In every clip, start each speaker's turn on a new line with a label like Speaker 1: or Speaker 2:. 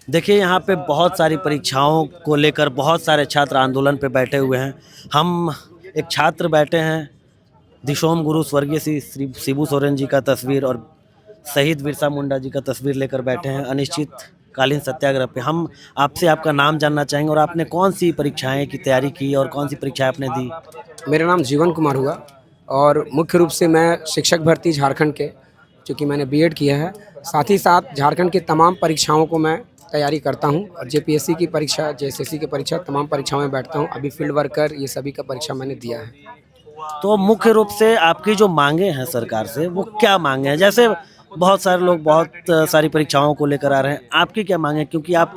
Speaker 1: देखिए, यहाँ पे बहुत सारी परीक्षाओं को लेकर बहुत सारे छात्र आंदोलन पे बैठे हुए हैं। हम एक छात्र बैठे हैं, दिशोम गुरु स्वर्गीय श्री शिबू सोरेन जी का तस्वीर और शहीद बिरसा मुंडा जी का तस्वीर लेकर बैठे हैं अनिश्चितकालीन सत्याग्रह पे। हम आपसे आपका नाम जानना चाहेंगे और आपने कौन सी परीक्षाएं की तैयारी की और कौन सी परीक्षाएं आपने दी?
Speaker 2: मेरा नाम जीवन कुमार हुआ और मुख्य रूप से मैं शिक्षक भर्ती झारखंड के, चूँकि मैंने बीएड किया है, साथ ही साथ झारखंड की तमाम परीक्षाओं को मैं तैयारी करता हूं और जेपीएससी की परीक्षा, जेएसएससी की परीक्षा, तमाम परीक्षाओं में बैठता हूं। अभी फील्ड वर्कर ये सभी का परीक्षा मैंने दिया है।
Speaker 1: तो मुख्य रूप से आपकी जो मांगे हैं सरकार से, वो क्या मांगे हैं? जैसे बहुत सारे लोग बहुत सारी परीक्षाओं को लेकर आ रहे हैं, आपकी क्या मांगे हैं? क्योंकि आप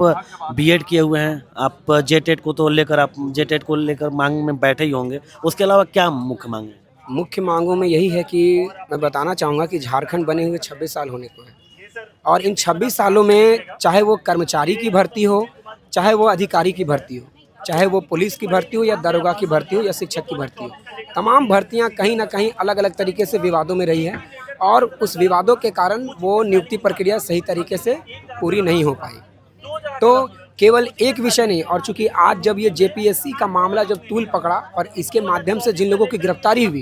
Speaker 1: बीएड किए हुए हैं, आप जेटेट को तो लेकर आप जेटेट को लेकर मांग में बैठे ही होंगे। उसके अलावा क्या मुख्य मांगे हैं?
Speaker 2: मुख्य मांगों में यही है कि मैं बताना चाहूँगा कि झारखंड बने हुए 26 साल होने को है और इन 26 सालों में चाहे वो कर्मचारी की भर्ती हो, चाहे वो अधिकारी की भर्ती हो, चाहे वो पुलिस की भर्ती हो या दरोगा की भर्ती हो या शिक्षक की भर्ती हो, तमाम भर्तियां कहीं ना कहीं अलग अलग तरीके से विवादों में रही है और उस विवादों के कारण वो नियुक्ति प्रक्रिया सही तरीके से पूरी नहीं हो पाई। तो केवल एक विषय नहीं, और चूंकि आज जब ये जेपीएससी का मामला जब तूल पकड़ा और इसके माध्यम से जिन लोगों की गिरफ्तारी हुई,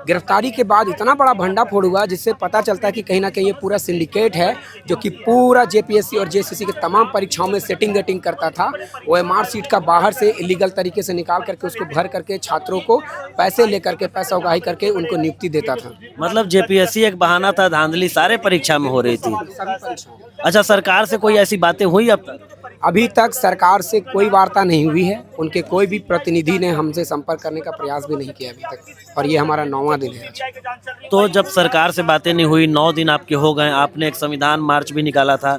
Speaker 2: गिरफ्तारी के बाद इतना बड़ा भंडाफोड़ हुआ जिससे पता चलता है कि कहीं ना कहीं ये पूरा सिंडिकेट है जो कि पूरा जेपीएससी और जेएसएससी के तमाम परीक्षाओं में सेटिंग वेटिंग करता था। वो एमआर सीट का बाहर से इलीगल तरीके से निकाल करके उसको भर करके छात्रों को पैसे लेकर के, पैसा उगाही करके उनको नियुक्ति देता था।
Speaker 1: मतलब जेपीएससी एक बहाना था, धांधली सारे परीक्षा में हो रही थी।
Speaker 2: सभी परीक्षाओं में।
Speaker 1: अच्छा, सरकार से कोई ऐसी बातें हुई अब तक?
Speaker 2: अभी तक सरकार से कोई वार्ता नहीं हुई है, उनके कोई भी प्रतिनिधि ने हमसे संपर्क करने का प्रयास भी नहीं किया अभी तक, और ये हमारा 9वां दिन है आज।
Speaker 1: तो जब सरकार से बातें नहीं हुई, 9 दिन आपके हो गए, आपने एक संविधान मार्च भी निकाला था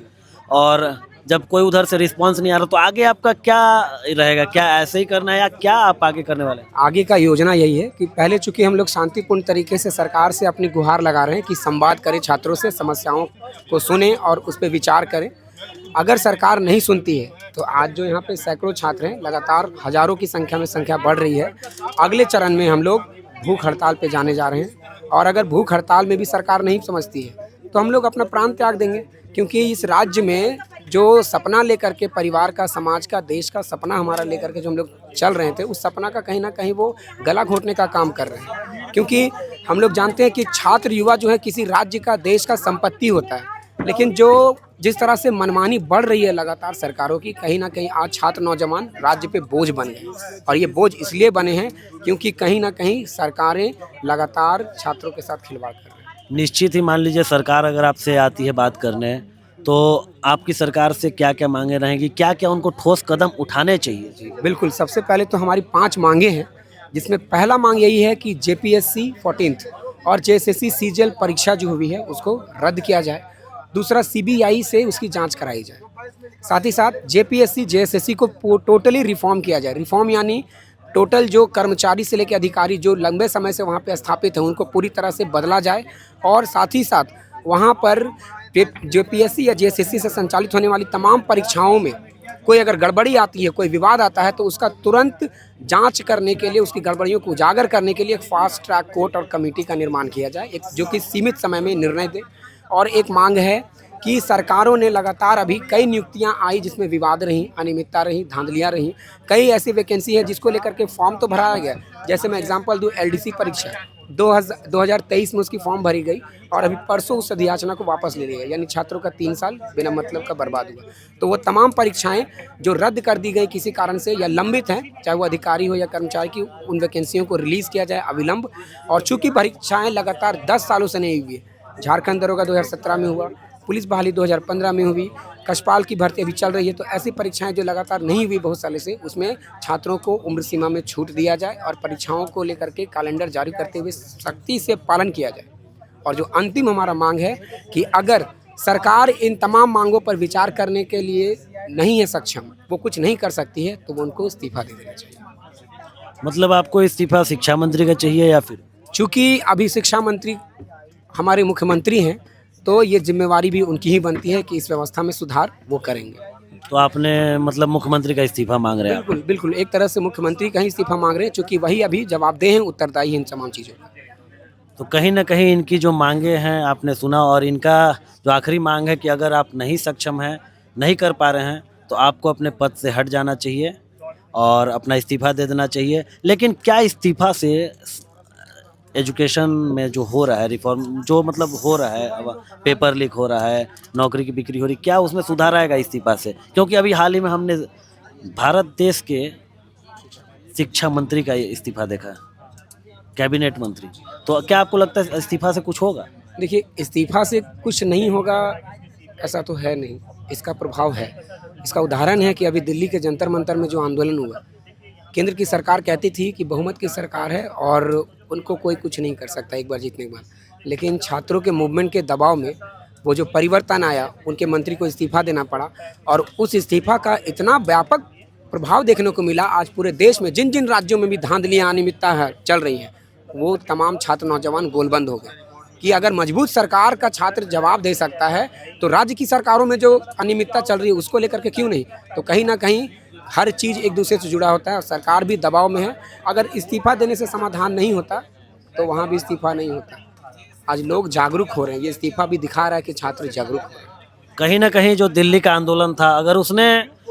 Speaker 1: और जब कोई उधर से रिस्पांस नहीं आ रहा, तो आगे आपका क्या रहेगा? क्या ऐसे ही करना है या क्या आप आगे करने वाले हैं?
Speaker 2: आगे का योजना यही है कि पहले चूंकि हम लोग शांतिपूर्ण तरीके से सरकार से अपनी गुहार लगा रहे हैं कि संवाद करें, छात्रों से समस्याओं को सुने और उस पर विचार करें। अगर सरकार नहीं सुनती है तो आज जो यहाँ पे सैकड़ों छात्र हैं, लगातार हजारों की संख्या में संख्या बढ़ रही है। अगले चरण में हम लोग भूख हड़ताल पे जाने जा रहे हैं और अगर भूख हड़ताल में भी सरकार नहीं समझती है तो हम लोग अपना प्राण त्याग देंगे, क्योंकि इस राज्य में जो सपना लेकर के, परिवार का, समाज का, देश का सपना हमारा लेकर के जो हम लोग चल रहे थे, उस सपना का कहीं ना कहीं वो गला घोटने का काम कर रहे हैं। क्योंकि हम लोग जानते हैं कि छात्र युवा जो है किसी राज्य का, देश का संपत्ति होता है, लेकिन जो जिस तरह से मनमानी बढ़ रही है लगातार सरकारों की, कहीं ना कहीं आज छात्र नौजवान राज्य पे बोझ बन गए। और ये बोझ इसलिए बने हैं क्योंकि कहीं ना कहीं सरकारें लगातार छात्रों के साथ खिलवाड़ कर रही हैं।
Speaker 1: निश्चित ही मान लीजिए सरकार अगर आपसे आती है बात करने, तो आपकी सरकार से क्या क्या मांगे रहेंगी, क्या क्या उनको ठोस कदम उठाने चाहिए?
Speaker 2: जी बिल्कुल, सबसे पहले तो हमारी 5 मांगे हैं, जिसमें पहला मांग यही है कि जेपीएससी 14th और जेएसएससी सीजीएल परीक्षा जो हुई है उसको रद्द किया जाए। दूसरा, सीबीआई से उसकी जांच कराई जाए। साथ ही साथ जेपीएससी जेएसएससी को टोटली रिफॉर्म किया जाए। रिफॉर्म यानी टोटल जो कर्मचारी से लेकर अधिकारी जो लंबे समय से वहाँ पे स्थापित हैं उनको पूरी तरह से बदला जाए और साथ ही साथ वहाँ पर जेपीएससी या जेएसएससी से संचालित होने वाली तमाम परीक्षाओं में कोई अगर गड़बड़ी आती है, कोई विवाद आता है, तो उसका तुरंत जांच करने के लिए, उसकी गड़बड़ियों को उजागर करने के लिए एक फास्ट ट्रैक कोर्ट और कमेटी का निर्माण किया जाए, एक जो कि सीमित समय में निर्णय दे। और एक मांग है कि सरकारों ने लगातार अभी कई नियुक्तियां आई जिसमें विवाद रही, अनियमितता रही, धांधलियां रही। कई ऐसी वैकेंसी है जिसको लेकर के फॉर्म तो भराया गया, जैसे मैं एग्जांपल दूं, एलडीसी परीक्षा 2023 में उसकी फॉर्म भरी गई और अभी परसों उस अधियाचना को वापस ले लिया गया, यानी छात्रों का 3 साल बिना मतलब का बर्बाद हुआ। तो वो तमाम परीक्षाएं जो रद्द कर दी गई किसी कारण से या लंबित हैं, चाहे वो अधिकारी हो या कर्मचारी की, उन वैकेंसियों को रिलीज़ किया जाए अविलंब। और चूँकि परीक्षाएँ लगातार 10 सालों से नहीं हुई है, झारखंड दरोगा 2017 में हुआ, पुलिस बहाली 2015 में हुई, कशपाल की भर्ती अभी चल रही है, तो ऐसी परीक्षाएं जो लगातार नहीं हुई बहुत सालों से, उसमें छात्रों को उम्र सीमा में छूट दिया जाए और परीक्षाओं को लेकर के कैलेंडर जारी करते हुए सख्ती से पालन किया जाए। और जो अंतिम हमारा मांग है कि अगर सरकार इन तमाम मांगों पर विचार करने के लिए नहीं है सक्षम, वो कुछ नहीं कर सकती है, तो वो उनको इस्तीफा दे देना चाहिए।
Speaker 1: मतलब आपको इस्तीफा शिक्षा मंत्री का चाहिए या फिर?
Speaker 2: चूँकि अभी शिक्षा मंत्री हमारे मुख्यमंत्री हैं, तो ये जिम्मेवारी भी उनकी ही बनती है कि इस व्यवस्था में सुधार वो करेंगे।
Speaker 1: तो आपने मतलब मुख्यमंत्री का इस्तीफा मांग रहे हैं आप?
Speaker 2: बिल्कुल बिल्कुल, एक तरह से मुख्यमंत्री का ही इस्तीफा मांग रहे हैं, चूँकि वही अभी जवाबदेह हैं, उत्तरदायी हैं इन तमाम चीज़ों का।
Speaker 1: तो कहीं ना कहीं इनकी जो मांगे हैं आपने सुना, और इनका जो आखिरी मांग है कि अगर आप नहीं सक्षम हैं नहीं कर पा रहे हैं तो आपको अपने पद से हट जाना चाहिए और अपना इस्तीफ़ा दे देना चाहिए। लेकिन क्या इस्तीफ़ा से एजुकेशन में जो हो रहा है रिफॉर्म, जो मतलब हो रहा है, अब पेपर लीक हो रहा है, नौकरी की बिक्री हो रही, क्या उसमें सुधार आएगा इस्तीफ़ा से? क्योंकि अभी हाल ही में हमने भारत देश के शिक्षा मंत्री का इस्तीफ़ा देखा, कैबिनेट मंत्री। तो क्या आपको लगता है इस्तीफ़ा से कुछ होगा?
Speaker 2: देखिए, इस्तीफा से कुछ नहीं होगा ऐसा तो है नहीं, इसका प्रभाव है। इसका उदाहरण है कि अभी दिल्ली के जंतर मंतर में जो आंदोलन हुआ, केंद्र की सरकार कहती थी कि बहुमत की सरकार है और उनको कोई कुछ नहीं कर सकता एक बार जीतने के बाद। लेकिन छात्रों के मूवमेंट के दबाव में वो जो परिवर्तन आया, उनके मंत्री को इस्तीफा देना पड़ा और उस इस्तीफा का इतना व्यापक प्रभाव देखने को मिला। आज पूरे देश में जिन जिन राज्यों में भी धांधलियाँ अनियमितता चल रही हैं, वो तमाम छात्र नौजवान गोलबंद हो गए कि अगर मजबूत सरकार का छात्र जवाब दे सकता है तो राज्य की सरकारों में जो अनियमितता चल रही है उसको लेकर के क्यों नहीं। तो कहीं ना कहीं हर चीज़ एक दूसरे से जुड़ा होता है और सरकार भी दबाव में है। अगर इस्तीफा देने से समाधान नहीं होता तो वहाँ भी इस्तीफा नहीं होता। आज लोग जागरूक हो रहे हैं, ये इस्तीफा भी दिखा रहा है कि छात्र जागरूक हो रहे हैं।
Speaker 1: कहीं ना कहीं जो दिल्ली का आंदोलन था, अगर उसने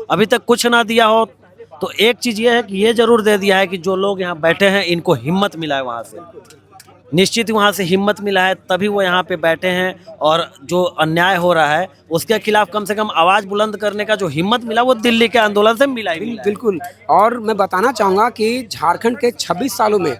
Speaker 1: अभी तक कुछ ना दिया हो तो एक चीज़ ये है कि ये ज़रूर दे दिया है कि जो लोग यहाँ बैठे हैं इनको हिम्मत मिला है, वहाँ से निश्चित वहाँ से हिम्मत मिला है, तभी वो यहाँ पे बैठे हैं। और जो अन्याय हो रहा है उसके खिलाफ कम से कम आवाज़ बुलंद करने का जो हिम्मत मिला वो दिल्ली के आंदोलन से मिला ही मिला है।
Speaker 2: बिल्कुल। और मैं बताना चाहूँगा कि झारखंड के 26 सालों में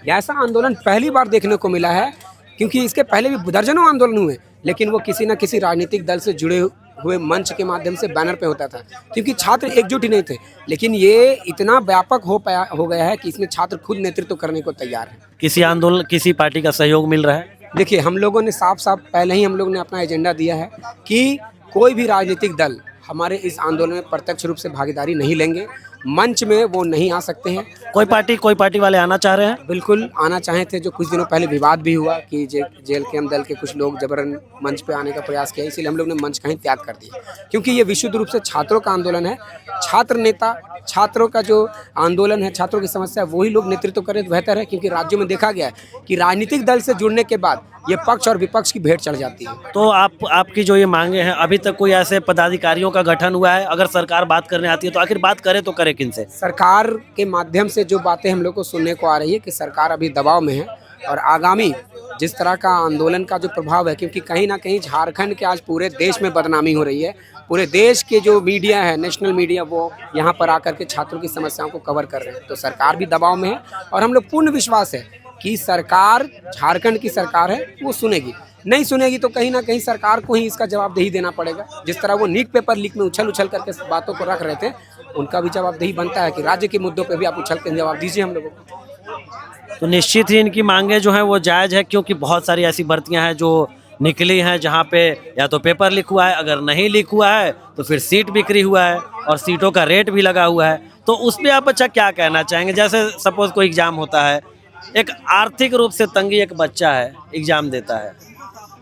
Speaker 2: ऐसा आंदोलन पहली बार देखने को मिला है, क्योंकि इसके पहले भी दर्जनों आंदोलन हुए, लेकिन वो किसी न किसी राजनीतिक दल से जुड़े हुए मंच के माध्यम से बैनर पे होता था, क्योंकि छात्र एकजुट ही नहीं थे। लेकिन ये इतना व्यापक हो गया है कि इसमें छात्र खुद नेतृत्व करने को तैयार है।
Speaker 1: किसी आंदोलन, किसी पार्टी का सहयोग मिल रहा है?
Speaker 2: देखिए, हम लोगों ने साफ साफ पहले ही हम लोग ने अपना एजेंडा दिया है कि कोई भी राजनीतिक दल हमारे इस आंदोलन में प्रत्यक्ष रूप से भागीदारी नहीं लेंगे, मंच में वो नहीं आ सकते हैं।
Speaker 1: कोई पार्टी वाले आना चाह रहे हैं?
Speaker 2: बिल्कुल आना चाहे थे। जो कुछ दिनों पहले विवाद भी हुआ कि जेल के हम दल के कुछ लोग जबरन मंच पे आने का प्रयास किया, इसीलिए हम लोग ने मंच कहीं त्याग कर दिया, क्योंकि ये विशुद्ध रूप से छात्रों का आंदोलन है। छात्र नेता, छात्रों का जो आंदोलन है, छात्रों की समस्या, वही लोग नेतृत्व करें तो बेहतर है, क्योंकि राज्यों में देखा गया है कि राजनीतिक दल से जुड़ने के बाद ये पक्ष और विपक्ष की भेंट चढ़ जाती है।
Speaker 1: तो आपकी जो ये मांगे हैं, अभी तक कोई ऐसे पदाधिकारियों का गठन हुआ है? अगर सरकार बात करने आती है तो आखिर बात करे तो करे किनसे?
Speaker 2: सरकार के माध्यम से जो बातें हम लोग को सुनने को आ रही है कि सरकार अभी दबाव में है और आगामी जिस तरह का आंदोलन का जो प्रभाव है, क्योंकि कहीं ना कहीं झारखंड के आज पूरे देश में बदनामी हो रही है, पूरे देश के जो मीडिया है, नेशनल मीडिया, वो यहाँ पर आकर के छात्रों की समस्याओं को कवर कर रहे हैं। तो सरकार भी दबाव में है और हम लोग पूर्ण विश्वास है कि सरकार, झारखंड की सरकार है, वो सुनेगी। नहीं सुनेगी तो कहीं ना कहीं सरकार को ही इसका जवाबदेही देना पड़ेगा। जिस तरह वो नीट पेपर लीक में उछल करके बातों को रख रहे थे, उनका भी जवाबदेही बनता है कि राज्य के मुद्दों पे भी आप उछल कर जवाब दीजिए हम लोगों को।
Speaker 1: तो निश्चित ही इनकी मांगे जो हैं वो जायज़ है, क्योंकि बहुत सारी ऐसी भर्तियां हैं जो निकली हैं जहां पे या तो पेपर लीक हुआ है, अगर नहीं लीक हुआ है तो फिर सीट बिक्री हुआ है और सीटों का रेट भी लगा हुआ है। तो उस पर आप अच्छा क्या कहना चाहेंगे? जैसे सपोज कोई एग्ज़ाम होता है, एक आर्थिक रूप से तंगी एक बच्चा है, एग्ज़ाम देता है,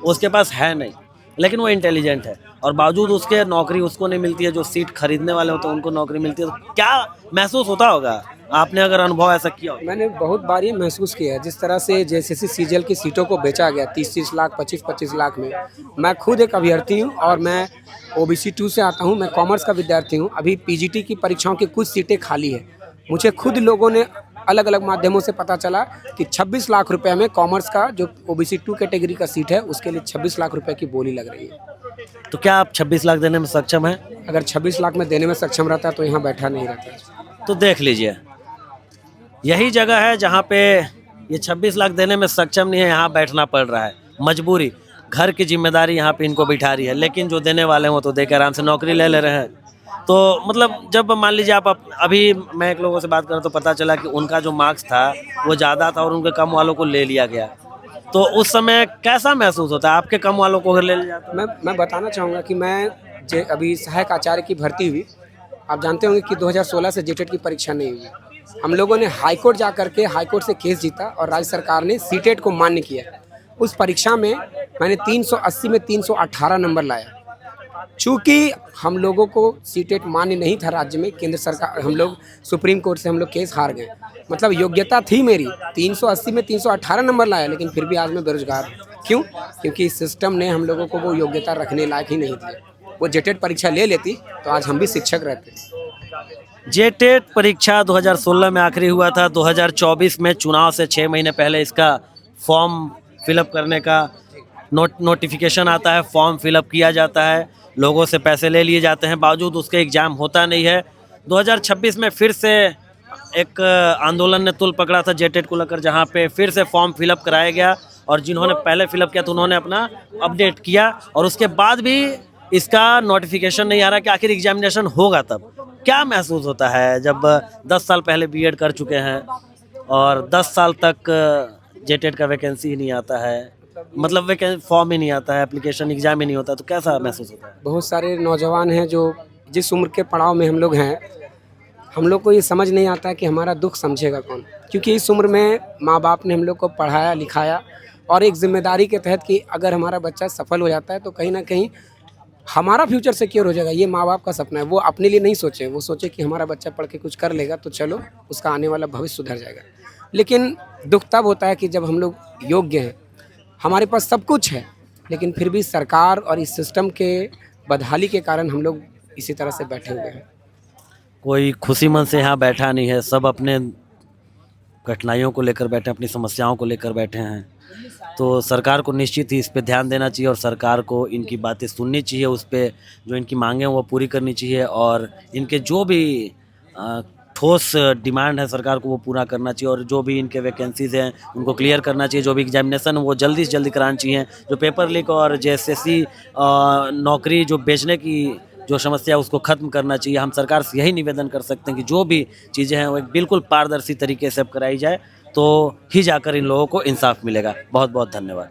Speaker 1: उसके पास है नहीं, लेकिन वो इंटेलिजेंट है और बावजूद उसके नौकरी उसको नहीं मिलती है, जो सीट खरीदने वाले होते हैं उनको नौकरी मिलती है, तो क्या महसूस होता होगा? आपने अगर अनुभव ऐसा किया हो?
Speaker 2: मैंने बहुत बार ये महसूस किया है, जिस तरह से जेएसएससी सीजीएल की सीटों को बेचा गया 30-30 लाख, 25-25 लाख में। मैं खुद एक अभ्यर्थी हूँ और मैं OBC 2 से आता हूँ, मैं कॉमर्स का विद्यार्थी हूँ। अभी PGT की परीक्षाओं की कुछ सीटें खाली है। मुझे खुद लोगों ने अलग अलग माध्यमों से पता चला कि 26 लाख रुपए में कॉमर्स का जो OBC 2 कैटेगरी का सीट है, उसके लिए 26 लाख रुपए की बोली लग रही है।
Speaker 1: तो क्या आप 26 लाख देने में सक्षम हैं?
Speaker 2: अगर 26 लाख में देने में सक्षम रहता तो यहाँ बैठा नहीं रहता।
Speaker 1: तो देख लीजिए, यही जगह है जहाँ पे ये 26 लाख देने में सक्षम नहीं है, यहाँ बैठना पड़ रहा है, मजबूरी, घर की जिम्मेदारी यहाँ पे इनको बिठा रही है। लेकिन जो देने वाले हैं वो तो देकर आराम से नौकरी ले ले रहे हैं। तो मतलब जब मान लीजिए आप अभी मैं एक लोगों से बात करूँ तो पता चला कि उनका जो मार्क्स था वो ज़्यादा था और उनके कम वालों को ले लिया गया, तो उस समय कैसा महसूस होता है आपके कम वालों को अगर ले लिया जाता?
Speaker 2: मैं बताना चाहूँगा कि मैं अभी सहायक आचार्य की भर्ती हुई, आप जानते होंगे कि 2016 से जेटेट की परीक्षा नहीं हुई। हम लोगों ने हाईकोर्ट जा करके हाईकोर्ट से केस जीता और राज्य सरकार ने सीटेट को मान्य किया। उस परीक्षा में मैंने 380 में 318 नंबर लाया। चूँकि हम लोगों को सीटेट मान्य नहीं था राज्य में, केंद्र सरकार, हम लोग सुप्रीम कोर्ट से हम लोग केस हार गए। मतलब योग्यता थी मेरी, 380 में 318 नंबर लाया, लेकिन फिर भी आज मैं बेरोजगार हूँ। क्यों? क्योंकि सिस्टम ने हम लोगों को वो योग्यता रखने लायक ही नहीं दिया। वो जेटेट परीक्षा ले लेती तो आज हम भी शिक्षक रहते।
Speaker 1: जेटेट परीक्षा 2016 में आखिरी हुआ था। 2024 में चुनाव से 6 महीने पहले इसका फॉर्म फिलअप करने का नोटिफिकेशन आता है, फॉर्म फिलअप किया जाता है, लोगों से पैसे ले लिए जाते हैं, बावजूद उसके एग्ज़ाम होता नहीं है। 2026 में फिर से एक आंदोलन ने तुल पकड़ा था जेटेट को लेकर, जहाँ पे फिर से फॉर्म फिलअप कराया गया और जिन्होंने पहले फिलअप किया तो उन्होंने अपना अपडेट किया और उसके बाद भी इसका नोटिफिकेशन नहीं आ रहा कि आखिर एग्जामिनेशन होगा तब। क्या महसूस होता है जब 10 साल पहले बीएड कर चुके हैं और 10 साल तक जेटेट का वैकेंसी ही नहीं आता है, मतलब फॉर्म ही नहीं आता है, एप्लीकेशन एग्जाम ही नहीं होता, तो कैसा महसूस होता है?
Speaker 2: बहुत सारे नौजवान हैं जो जिस उम्र के पड़ाव में हम लोग हैं, हम लोग को ये समझ नहीं आता कि हमारा दुख समझेगा कौन, क्योंकि इस उम्र में माँ बाप ने हम लोग को पढ़ाया लिखाया और एक जिम्मेदारी के तहत कि अगर हमारा बच्चा सफल हो जाता है तो कहीं ना कहीं हमारा फ्यूचर सिक्योर हो जाएगा। ये माँ बाप का सपना है। वो अपने लिए नहीं सोचे, वो सोचे कि हमारा बच्चा पढ़ के कुछ कर लेगा तो चलो उसका आने वाला भविष्य सुधर जाएगा। लेकिन दुख तब होता है कि जब हम लोग योग्य हैं, हमारे पास सब कुछ है, लेकिन फिर भी सरकार और इस सिस्टम के बदहाली के कारण हम लोग इसी तरह से बैठे हुए हैं।
Speaker 1: कोई खुशी मन से यहाँ बैठा नहीं है, सब अपने कठिनाइयों को लेकर बैठे हैं, अपनी समस्याओं को लेकर बैठे हैं। तो सरकार को निश्चित ही इस पे ध्यान देना चाहिए और सरकार को इनकी बातें सुननी चाहिए, उस पे जो इनकी मांगें हैं वो पूरी करनी चाहिए और इनके जो भी ठोस डिमांड है सरकार को वो पूरा करना चाहिए और जो भी इनके वैकेंसीज़ हैं उनको क्लियर करना चाहिए। जो भी एग्जामिनेशन वो जल्दी से जल्दी कराना चाहिए। जो पेपर लीक और जेएसएससी नौकरी जो बेचने की जो समस्या है उसको ख़त्म करना चाहिए। हम सरकार से यही निवेदन कर सकते हैं कि जो भी चीज़ें हैं वो एक बिल्कुल पारदर्शी तरीके से अब कराई जाए, तो ही जाकर इन लोगों को इंसाफ मिलेगा। बहुत बहुत धन्यवाद।